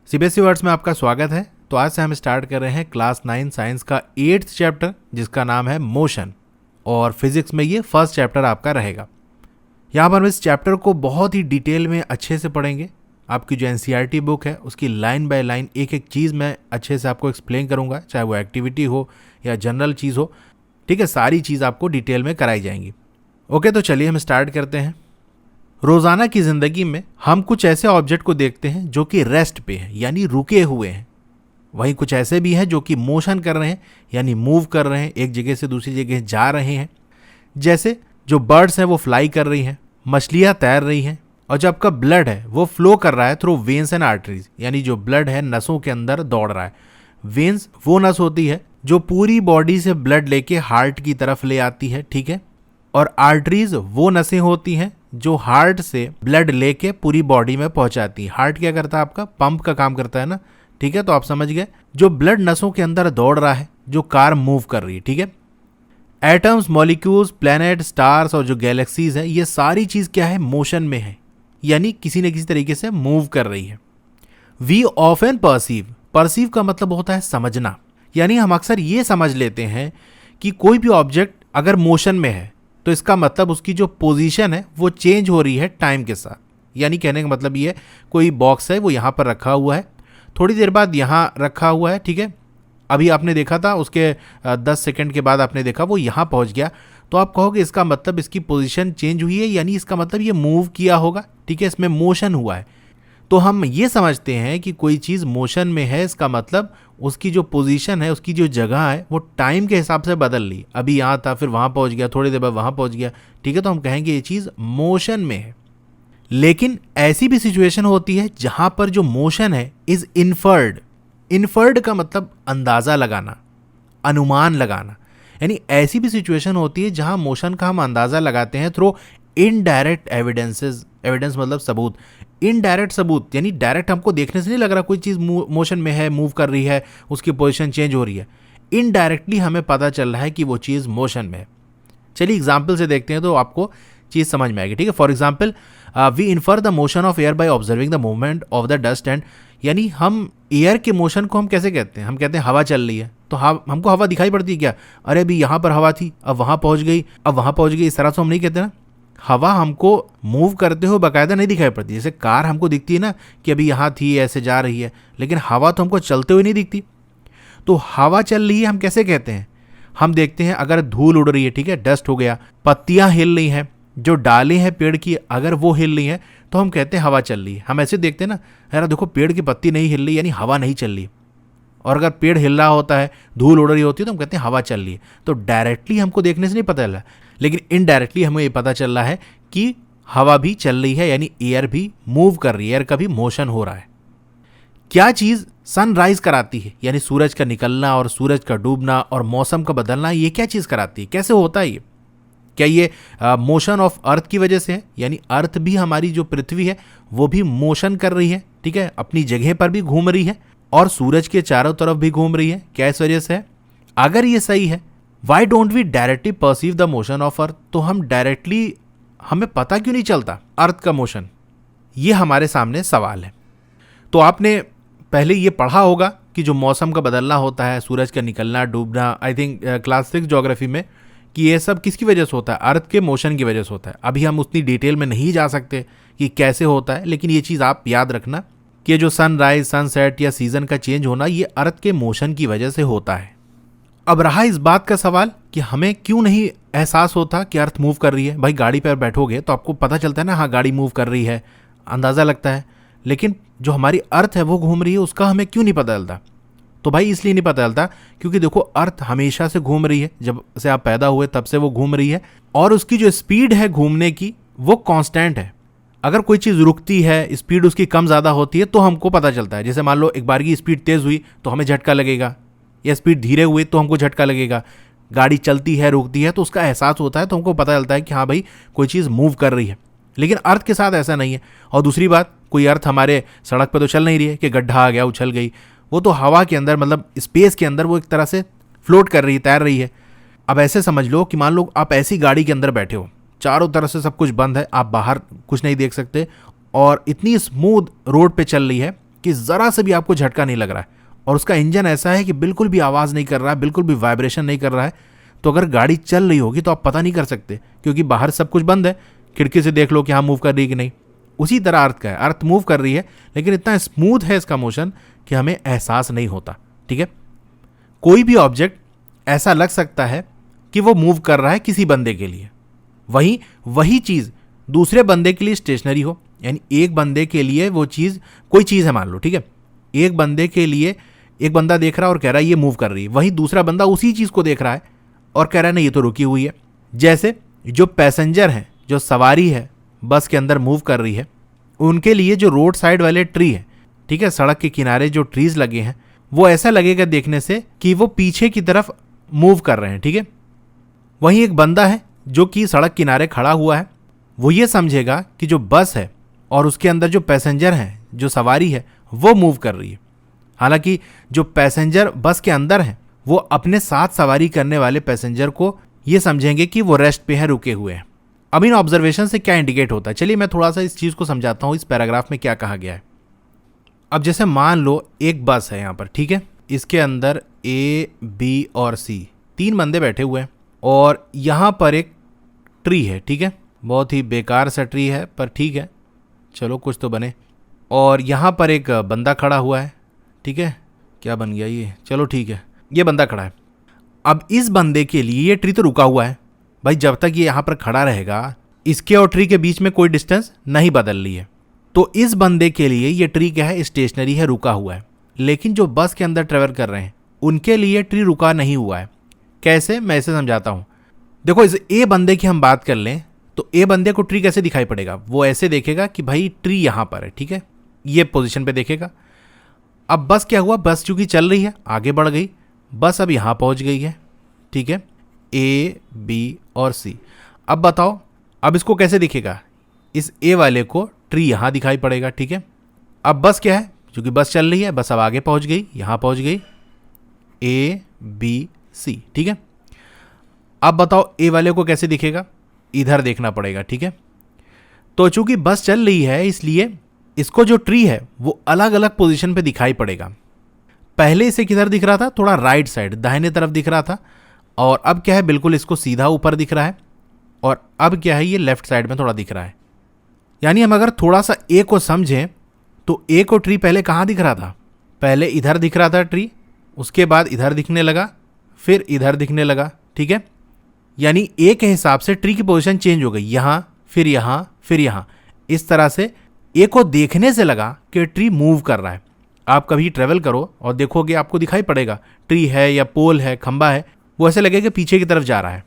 CBSE words में आपका स्वागत है। तो आज से हम स्टार्ट कर रहे हैं क्लास 9 साइंस का 8th चैप्टर जिसका नाम है मोशन, और फिजिक्स में ये फर्स्ट चैप्टर आपका रहेगा। यहाँ पर हम इस चैप्टर को बहुत ही डिटेल में अच्छे से पढ़ेंगे। आपकी जो एनसीईआरटी बुक है उसकी लाइन बाय लाइन एक एक चीज़ मैं अच्छे से आपको एक्सप्लेन करूँगा, चाहे वो एक्टिविटी हो या जनरल चीज़ हो। ठीक है, सारी चीज़ आपको डिटेल में कराई जाएंगी। ओके, तो चलिए हम स्टार्ट करते हैं। रोज़ाना की ज़िंदगी में हम कुछ ऐसे ऑब्जेक्ट को देखते हैं जो कि रेस्ट पे हैं, यानी रुके हुए हैं। वहीं कुछ ऐसे भी हैं जो कि मोशन कर रहे हैं, यानी मूव कर रहे हैं, एक जगह से दूसरी जगह जा रहे हैं। जैसे जो बर्ड्स हैं वो फ्लाई कर रही हैं, मछलियाँ तैर रही हैं, और जो आपका ब्लड है वो फ्लो कर रहा है थ्रू वेन्स एंड आर्टरीज, यानी जो ब्लड है नसों के अंदर दौड़ रहा है। वेन्स वो नस होती है जो पूरी बॉडी से ब्लड लेके हार्ट की तरफ ले आती है, ठीक है। और आर्टरीज वो नसें होती हैं जो हार्ट से ब्लड लेके पूरी बॉडी में पहुंचाती है। हार्ट क्या करता है आपका? पंप का काम करता है ना, ठीक है। तो आप समझ गए, जो ब्लड नसों के अंदर दौड़ रहा है, जो कार मूव कर रही है, ठीक है। एटम्स, मॉलिक्यूल्स, प्लैनेट, स्टार्स और जो गैलेक्सीज है, ये सारी चीज क्या है? मोशन में है, यानी किसी न किसी तरीके से मूव कर रही है। वी ऑफन परसीव का मतलब होता है समझना, यानी हम अक्सर ये समझ लेते हैं कि कोई भी ऑब्जेक्ट अगर मोशन में है तो इसका मतलब उसकी जो पोजीशन है वो चेंज हो रही है टाइम के साथ। यानी कहने का मतलब ये है, कोई बॉक्स है वो यहाँ पर रखा हुआ है, थोड़ी देर बाद यहाँ रखा हुआ है, ठीक है। अभी आपने देखा था, उसके 10 सेकंड के बाद आपने देखा वो यहाँ पहुँच गया, तो आप कहोगे इसका मतलब इसकी पोजीशन चेंज हुई है, यानी इसका मतलब ये मूव किया होगा, ठीक है, इसमें मोशन हुआ है। तो हम ये समझते हैं कि कोई चीज़ मोशन में है, इसका मतलब उसकी जो पोजीशन है, उसकी जो जगह है वो टाइम के हिसाब से बदल ली। अभी यहाँ था, फिर वहाँ पहुँच गया, थोड़ी देर बाद वहाँ पहुँच गया, ठीक है। तो हम कहेंगे ये चीज़ मोशन में है। लेकिन ऐसी भी सिचुएशन होती है जहाँ पर जो मोशन है इज़ इन्फर्ड का मतलब अंदाज़ा लगाना, अनुमान लगाना। यानी ऐसी भी सिचुएशन होती है जहाँ मोशन का हम अंदाज़ा लगाते हैं थ्रू इनडायरेक्ट एविडेंसेस। एविडेंस मतलब सबूत, इनडायरेक्ट सबूत, यानी डायरेक्ट हमको देखने से नहीं लग रहा कोई चीज़ मोशन में है, मूव कर रही है, उसकी पोजीशन चेंज हो रही है। इनडायरेक्टली हमें पता चल रहा है कि वो चीज़ मोशन में है। चलिए एग्जाम्पल से देखते हैं तो आपको चीज़ समझ में आएगी, ठीक है। For example, we infer the motion of air by observing the movement of the dust and, यानी हम एयर के मोशन को हम कैसे कहते हैं? हम कहते हैं हवा चल रही है, तो हमको हवा दिखाई पड़ती है क्या? अरे अभी यहाँ पर हवा थी, अब वहाँ पहुँच गई, अब वहाँ पहुँच गई, इस तरह से हम नहीं कहते ना। हवा हमको मूव करते हुए बाकायदा नहीं दिखाई पड़ती। जैसे कार हमको दिखती है ना कि अभी यहाँ थी, ऐसे जा रही है, लेकिन हवा तो हमको चलते हुए नहीं दिखती। तो हवा चल रही है हम कैसे कहते हैं? हम देखते हैं अगर धूल उड़ रही है, ठीक है, डस्ट हो गया, पत्तियाँ हिल रही हैं, जो डालें हैं पेड़ की अगर वो हिल रही हैं तो हम कहते हैं हवा चल रही है। हम ऐसे देखते हैं ना, यार देखो पेड़ की पत्ती नहीं हिल रही, यानी हवा नहीं चल रही। और अगर पेड़ हिल रहा होता है, धूल उड़ रही होती है, तो हम कहते हैं हवा चल रही है। तो डायरेक्टली हमको देखने से नहीं पता चल रहा, लेकिन इनडायरेक्टली हमें ये पता चल रहा है कि हवा भी चल रही है, यानी एयर भी मूव कर रही है, एयर का भी मोशन हो रहा है। क्या चीज़ सनराइज कराती है, यानी सूरज का निकलना और सूरज का डूबना और मौसम का बदलना, ये क्या चीज़ कराती है? कैसे होता है ये? क्या ये मोशन ऑफ अर्थ की वजह से है? यानी अर्थ भी, हमारी जो पृथ्वी है वो भी मोशन कर रही है, ठीक है, अपनी जगह पर भी घूम रही है और सूरज के चारों तरफ भी घूम रही है। क्या इस वजह से है? अगर ये सही है, why don't we directly perceive the motion of earth? तो हम डायरेक्टली, हमें पता क्यों नहीं चलता अर्थ का मोशन? ये हमारे सामने सवाल है। तो आपने पहले ये पढ़ा होगा कि जो मौसम का बदलना होता है, सूरज का निकलना डूबना, आई थिंक क्लास 6 ज्योग्राफी में, कि ये सब किसकी वजह से होता है? अर्थ के मोशन की वजह से होता है। अभी हम उतनी डिटेल में नहीं जा सकते कि कैसे होता है, लेकिन ये चीज़ आप याद रखना कि जो सनराइज, सनसेट या सीजन का चेंज होना, ये अर्थ के मोशन की वजह से होता है। अब रहा इस बात का सवाल कि हमें क्यों नहीं एहसास होता कि अर्थ मूव कर रही है। भाई गाड़ी पर बैठोगे तो आपको पता चलता है ना, हाँ गाड़ी मूव कर रही है, अंदाज़ा लगता है, लेकिन जो हमारी अर्थ है वो घूम रही है, उसका हमें क्यों नहीं पता चलता? तो भाई इसलिए नहीं पता चलता क्योंकि देखो अर्थ हमेशा से घूम रही है, जब से आप पैदा हुए तब से वो घूम रही है, और उसकी जो स्पीड है घूमने की वो कांस्टेंट है। अगर कोई चीज़ रुकती है, स्पीड उसकी कम ज़्यादा होती है, तो हमको पता चलता है। जैसे मान लो एक बार की स्पीड तेज़ हुई तो हमें झटका लगेगा, या स्पीड धीरे हुई तो हमको झटका लगेगा। गाड़ी चलती है, रुकती है, तो उसका एहसास होता है, तो हमको पता चलता है कि हाँ भाई कोई चीज़ मूव कर रही है। लेकिन अर्थ के साथ ऐसा नहीं है। और दूसरी बात, कोई अर्थ हमारे सड़क पर तो चल नहीं रही है कि गड्ढा आ गया उछल गई, वो तो हवा के अंदर, मतलब स्पेस के अंदर वो एक तरह से फ्लोट कर रही है, तैर रही है। अब ऐसे समझ लो कि मान लो आप ऐसी गाड़ी के अंदर बैठे हो, चारों तरफ से सब कुछ बंद है, आप बाहर कुछ नहीं देख सकते, और इतनी स्मूथ रोड पे चल रही है कि ज़रा से भी आपको झटका नहीं लग रहा है और उसका इंजन ऐसा है कि बिल्कुल भी आवाज़ नहीं कर रहा है, बिल्कुल भी वाइब्रेशन नहीं कर रहा है, तो अगर गाड़ी चल रही होगी तो आप पता नहीं कर सकते क्योंकि बाहर सब कुछ बंद है। खिड़की से देख लो कि हाँ मूव कर रही है कि नहीं। उसी तरह अर्थ का है, अर्थ मूव कर रही है लेकिन इतना स्मूथ है इसका मोशन कि हमें एहसास नहीं होता। ठीक है, कोई भी ऑब्जेक्ट ऐसा लग सकता है कि वो मूव कर रहा है किसी बंदे के लिए, वही चीज़ दूसरे बंदे के लिए स्टेशनरी हो। यानी एक बंदे के लिए वो चीज़, कोई चीज़ है मान लो, ठीक है, एक बंदे के लिए एक बंदा देख रहा है और कह रहा है ये मूव कर रही है, वहीं दूसरा बंदा उसी चीज़ को देख रहा है और कह रहा है नहीं ये तो रुकी हुई है। जैसे जो पैसेंजर हैं, जो सवारी है बस के अंदर मूव कर रही है, उनके लिए जो रोड साइड वाले ट्री है, ठीक है, सड़क के किनारे जो ट्रीज लगे हैं, वो ऐसा लगेगा देखने से कि वो पीछे की तरफ मूव कर रहे हैं। ठीक है, वहीं एक बंदा है जो कि सड़क किनारे खड़ा हुआ है, वो ये समझेगा कि जो बस है और उसके अंदर जो पैसेंजर हैं, जो सवारी है, वो मूव कर रही है। हालांकि जो पैसेंजर बस के अंदर हैं वो अपने साथ सवारी करने वाले पैसेंजर को ये समझेंगे कि वो रेस्ट पे है, रुके हुए हैं। अब इन ऑब्जर्वेशन से क्या इंडिकेट होता है, चलिए मैं थोड़ा सा इस चीज़ को समझाता हूँ, इस पैराग्राफ में क्या कहा गया है। अब जैसे मान लो एक बस है यहाँ पर, ठीक है, इसके अंदर A, B और C 3 बंदे बैठे हुए हैं और यहाँ पर एक ट्री है। ठीक है, बहुत ही बेकार सा ट्री है पर ठीक है, चलो कुछ तो बने। और यहाँ पर एक बंदा खड़ा हुआ है। ठीक है, क्या बन गया ये, चलो ठीक है, ये बंदा खड़ा है। अब इस बंदे के लिए ये ट्री तो रुका हुआ है भाई, जब तक ये यहाँ पर खड़ा रहेगा इसके और ट्री के बीच में कोई डिस्टेंस नहीं बदल रही है, तो इस बंदे के लिए ये ट्री क्या है, स्टेशनरी है, रुका हुआ है। लेकिन जो बस के अंदर ट्रेवल कर रहे हैं उनके लिए ट्री रुका नहीं हुआ है। कैसे, मैं इसे समझाता हूँ। देखो, इस ए बंदे की हम बात कर लें तो ए बंदे को ट्री कैसे दिखाई पड़ेगा, वो ऐसे देखेगा कि भाई ट्री यहाँ पर है। ठीक है, ये पोजीशन पे देखेगा। अब बस क्या हुआ, बस चूंकि चल रही है, आगे बढ़ गई, बस अब यहाँ पहुँच गई है। ठीक है, A, B और C। अब बताओ, अब इसको कैसे दिखेगा, इस A वाले को ट्री यहाँ दिखाई पड़ेगा। ठीक है, अब बस क्या है, क्योंकि बस चल रही है, बस अब आगे पहुँच गई, यहाँ पहुँच गई, A, B, C। ठीक है, अब बताओ A वाले को कैसे दिखेगा, इधर देखना पड़ेगा। ठीक है, तो चूंकि बस चल रही है इसलिए इसको जो ट्री है वो अलग अलग पोजीशन पे दिखाई पड़ेगा। पहले इसे किधर दिख रहा था, थोड़ा राइट साइड, दाहिने तरफ दिख रहा था, और अब क्या है, बिल्कुल इसको सीधा ऊपर दिख रहा है, और अब क्या है, ये लेफ्ट साइड में थोड़ा दिख रहा है। यानी हम अगर थोड़ा सा ए को समझें तो ए को ट्री पहले कहाँ दिख रहा था, पहले इधर दिख रहा था ट्री, उसके बाद इधर दिखने लगा, फिर इधर दिखने लगा। ठीक है, यानी ए के हिसाब से ट्री की पोजीशन चेंज हो गई, यहाँ फिर यहाँ फिर यहाँ। इस तरह से ए को देखने से लगा कि ट्री मूव कर रहा है। आप कभी ट्रेवल करो और देखोगे, आपको दिखाई पड़ेगा ट्री है या पोल है, खंबा है, वो ऐसे लगेगा पीछे की तरफ जा रहा है।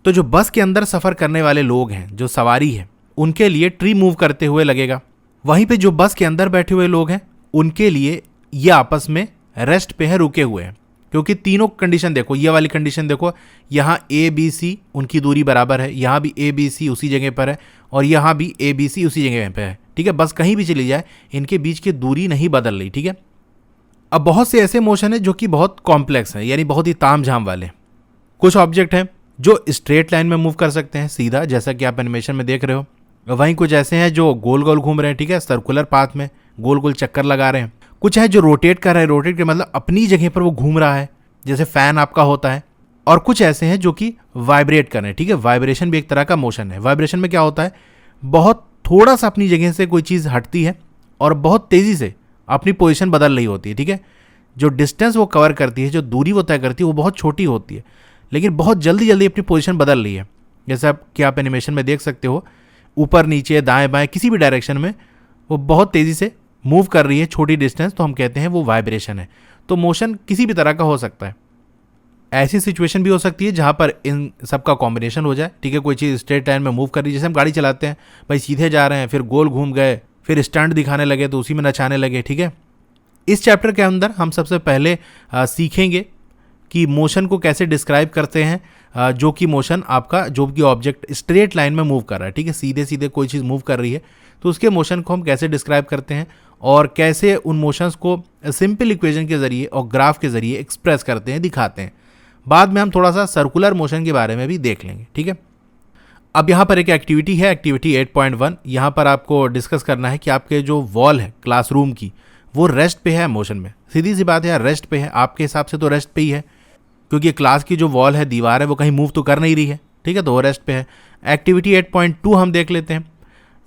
तो जो बस के अंदर सफर करने वाले लोग हैं, जो सवारी है, उनके लिए ट्री मूव करते हुए लगेगा। वहीं पे जो बस के अंदर बैठे हुए लोग हैं उनके लिए ये आपस में रेस्ट पे है, रुके हुए हैं। क्योंकि तीनों कंडीशन देखो, ये वाली कंडीशन देखो, यहाँ A, B, C उनकी दूरी बराबर है, यहाँ भी A, B, C उसी जगह पर है, और यहाँ भी A, B, C उसी जगह पर है। ठीक है, बस कहीं भी चली जाए इनके बीच की दूरी नहीं बदल रही। ठीक है, अब बहुत से ऐसे मोशन है जो कि बहुत कॉम्प्लेक्स है, यानी बहुत ही तामझाम वाले। कुछ ऑब्जेक्ट हैं जो स्ट्रेट लाइन में मूव कर सकते हैं सीधा, जैसा कि आप एनिमेशन में देख रहे हो। वहीं कुछ ऐसे हैं जो गोल गोल घूम रहे हैं, ठीक है, सर्कुलर पाथ में गोल गोल चक्कर लगा रहे हैं। कुछ है जो रोटेट कर रहे हैं, रोटेट के मतलब अपनी जगह पर वो घूम रहा है, जैसे फैन आपका होता है। और कुछ ऐसे हैं जो कि वाइब्रेट कर रहे हैं। ठीक है, वाइब्रेशन भी एक तरह का मोशन है। वाइब्रेशन में क्या होता है, बहुत थोड़ा सा अपनी जगह से कोई चीज़ हटती है और बहुत तेज़ी से अपनी पोजीशन बदल रही होती है। ठीक है, जो डिस्टेंस वो कवर करती है, जो दूरी वो तय करती है, वो बहुत छोटी होती है, लेकिन बहुत जल्दी जल्दी अपनी पोजीशन बदल रही है। जैसे आप एनिमेशन में देख सकते हो, ऊपर नीचे दाएं बाएं किसी भी डायरेक्शन में वो बहुत तेज़ी से मूव कर रही है, छोटी डिस्टेंस, तो हम कहते हैं वो वाइब्रेशन है। तो मोशन किसी भी तरह का हो सकता है। ऐसी सिचुएशन भी हो सकती है जहाँ पर इन सब का कॉम्बिनेशन हो जाए। ठीक है, कोई चीज़ स्ट्रेट लाइन में मूव कर रही है, जैसे हम गाड़ी चलाते हैं भाई, सीधे जा रहे हैं, फिर गोल घूम गए, फिर स्टंट दिखाने लगे तो उसी में नचाने लगे। ठीक है, इस चैप्टर के अंदर हम सबसे पहले सीखेंगे कि मोशन को कैसे डिस्क्राइब करते हैं, जो कि मोशन आपका, जो कि ऑब्जेक्ट स्ट्रेट लाइन में मूव कर रहा है। ठीक है, सीधे सीधे कोई चीज़ मूव कर रही है तो उसके मोशन को हम कैसे डिस्क्राइब करते हैं और कैसे उन मोशंस को सिंपल इक्वेशन के ज़रिए और ग्राफ के ज़रिए एक्सप्रेस करते हैं, दिखाते हैं। बाद में हम थोड़ा सा सर्कुलर मोशन के बारे में भी देख लेंगे। ठीक है, अब यहाँ पर एक एक्टिविटी है, एक्टिविटी 8.1। यहाँ पर आपको डिस्कस करना है कि आपके जो वॉल है क्लासरूम की वो रेस्ट पे है मोशन में। सीधी सी बात है यार, रेस्ट पे है, आपके हिसाब से तो रेस्ट पे ही है, क्योंकि क्लास की जो वॉल है, दीवार है, वो कहीं मूव तो कर नहीं रही है, ठीक है, तो वो रेस्ट पे है। एक्टिविटी 8.2 हम देख लेते हैं।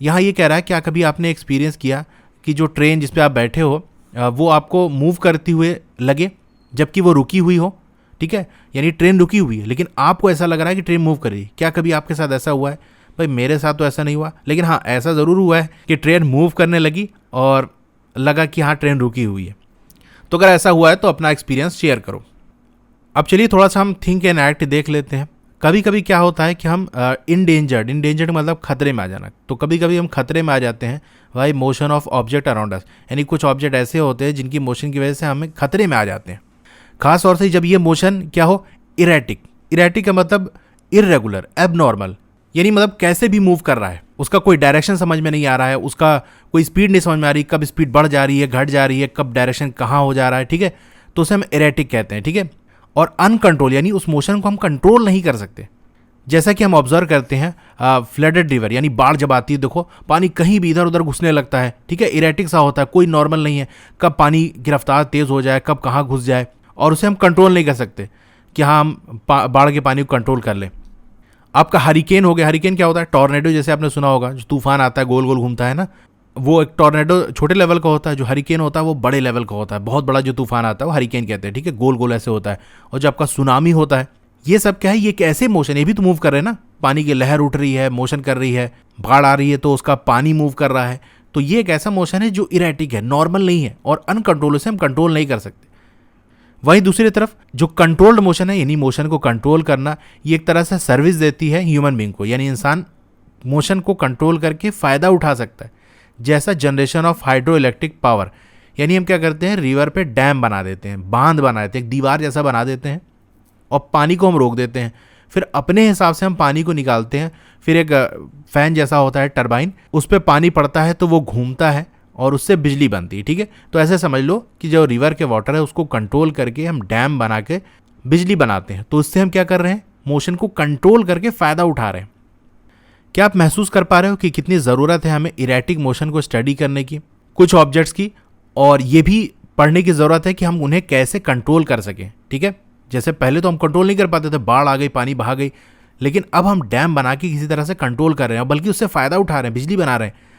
यहाँ ये कह रहा है क्या कभी आपने एक्सपीरियंस किया कि जो ट्रेन जिस पे आप बैठे हो वो आपको मूव करती हुए लगे जबकि वो रुकी हुई हो, ठीक है, यानी ट्रेन रुकी हुई है लेकिन आपको ऐसा लग रहा है कि ट्रेन मूव कर रही है। क्या कभी आपके साथ ऐसा हुआ है? भाई मेरे साथ तो ऐसा नहीं हुआ, लेकिन हाँ ऐसा ज़रूर हुआ है कि ट्रेन मूव करने लगी और लगा कि हाँ ट्रेन रुकी हुई है। तो अगर ऐसा हुआ है तो अपना एक्सपीरियंस शेयर करो। अब चलिए थोड़ा सा हम थिंक एंड एक्ट देख लेते हैं। कभी कभी क्या होता है कि हम इंडेंजर्ड मतलब खतरे में आ जाना, तो कभी कभी हम खतरे में आ जाते हैं भाई motion of object around us, यानी कुछ ऑब्जेक्ट ऐसे होते हैं जिनकी मोशन की वजह से हमें खतरे में आ जाते हैं। खास तौर से जब ये मोशन क्या हो, इरेटिक का मतलब इरेगुलर, एबनॉर्मल, यानी मतलब कैसे भी मूव कर रहा है, उसका कोई डायरेक्शन समझ में नहीं आ रहा है, उसका कोई स्पीड नहीं समझ में आ रही, कब स्पीड बढ़ जा रही है, घट जा रही है, कब डायरेक्शन कहाँ हो जा रहा है, ठीक है, तो उसे हम इरेटिक कहते हैं, ठीक है। और अनकंट्रोल यानी उस मोशन को हम कंट्रोल नहीं कर सकते। जैसा कि हम ऑब्जर्व करते हैं फ्लडेड रिवर, यानी बाढ़ जब आती है, देखो पानी कहीं भी इधर उधर घुसने लगता है, ठीक है, इरेटिक सा होता है, कोई नॉर्मल नहीं है, कब पानी की रफ्तार तेज़ हो जाए, कब कहाँ घुस जाए, और उसे हम कंट्रोल नहीं कर सकते कि हाँ हम बाढ़ के पानी को कंट्रोल कर लें। आपका हरिकेन हो गया, हरिकेन क्या होता है, टॉर्नेडो जैसे आपने सुना होगा, जो तूफान आता है गोल गोल घूमता है ना, वो एक टॉर्नेडो छोटे लेवल का होता है, जो हरिकेन होता है वो बड़े लेवल का होता है, बहुत बड़ा जो तूफान आता है वो हरिकेन कहते हैं, ठीक है, गोल गोल ऐसे होता है। और जो आपका सुनामी होता है, ये सब क्या है, ये कैसे मोशन, ये भी तो मूव कर रहे हैं ना, पानी की लहर उठ रही है, मोशन कर रही है, बाढ़ आ रही है तो उसका पानी मूव कर रहा है, तो ये एक ऐसा मोशन है जो इरेटिक है, नॉर्मल नहीं है और अनकंट्रोल, उसे हम कंट्रोल नहीं कर सकते। वहीं दूसरी तरफ जो कंट्रोल्ड मोशन है, यानी मोशन को कंट्रोल करना, ये एक तरह से सर्विस देती है ह्यूमन बींग को, यानी इंसान मोशन को कंट्रोल करके फ़ायदा उठा सकता है। जैसा generation of hydro electric power, यानी हम क्या करते हैं, रिवर पे डैम बना देते हैं, बांध बना देते हैं, एक दीवार जैसा बना देते हैं और पानी को हम रोक देते हैं, फिर अपने हिसाब से हम पानी को निकालते हैं, फिर एक फैन जैसा होता है टरबाइन, उस पर पानी पड़ता है तो वो घूमता है और उससे बिजली बनती है, ठीक है। तो ऐसे समझ लो कि जो रिवर के वाटर है उसको कंट्रोल करके हम डैम बना के बिजली बनाते हैं, तो उससे हम क्या कर रहे हैं, मोशन को कंट्रोल करके फ़ायदा उठा रहे हैं। क्या आप महसूस कर पा रहे हो कि कितनी ज़रूरत है हमें इरेटिक मोशन को स्टडी करने की, कुछ ऑब्जेक्ट्स की, और ये भी पढ़ने की ज़रूरत है कि हम उन्हें कैसे कंट्रोल कर सकें, ठीक है। जैसे पहले तो हम कंट्रोल नहीं कर पाते थे, बाढ़ आ गई, पानी बहा गई, लेकिन अब हम डैम बना के किसी तरह से कंट्रोल कर रहे हैं, बल्कि उससे फ़ायदा उठा रहे हैं, बिजली बना रहे हैं।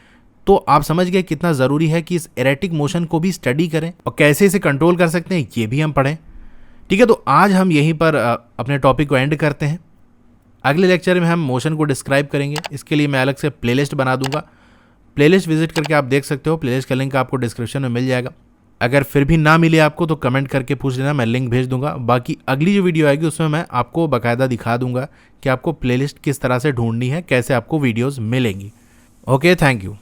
तो आप समझ गए कितना ज़रूरी है कि इस इरेटिक मोशन को भी स्टडी करें और कैसे इसे कंट्रोल कर सकते हैं, ये भी हम पढ़ें, ठीक है। तो आज हम यहीं पर अपने टॉपिक को एंड करते हैं। अगले लेक्चर में हम मोशन को डिस्क्राइब करेंगे, इसके लिए मैं अलग से प्लेलिस्ट बना दूंगा, प्लेलिस्ट विजिट करके आप देख सकते हो, प्लेलिस्ट का लिंक आपको डिस्क्रिप्शन में मिल जाएगा। अगर फिर भी ना मिले आपको तो कमेंट करके पूछ लेना, मैं लिंक भेज दूंगा। बाकी अगली जो वीडियो आएगी उसमें मैं आपको बाकायदा दिखा दूंगा कि आपको प्लेलिस्ट किस तरह से ढूंढनी है, कैसे आपको वीडियोज़ मिलेंगी। Okay, thank you.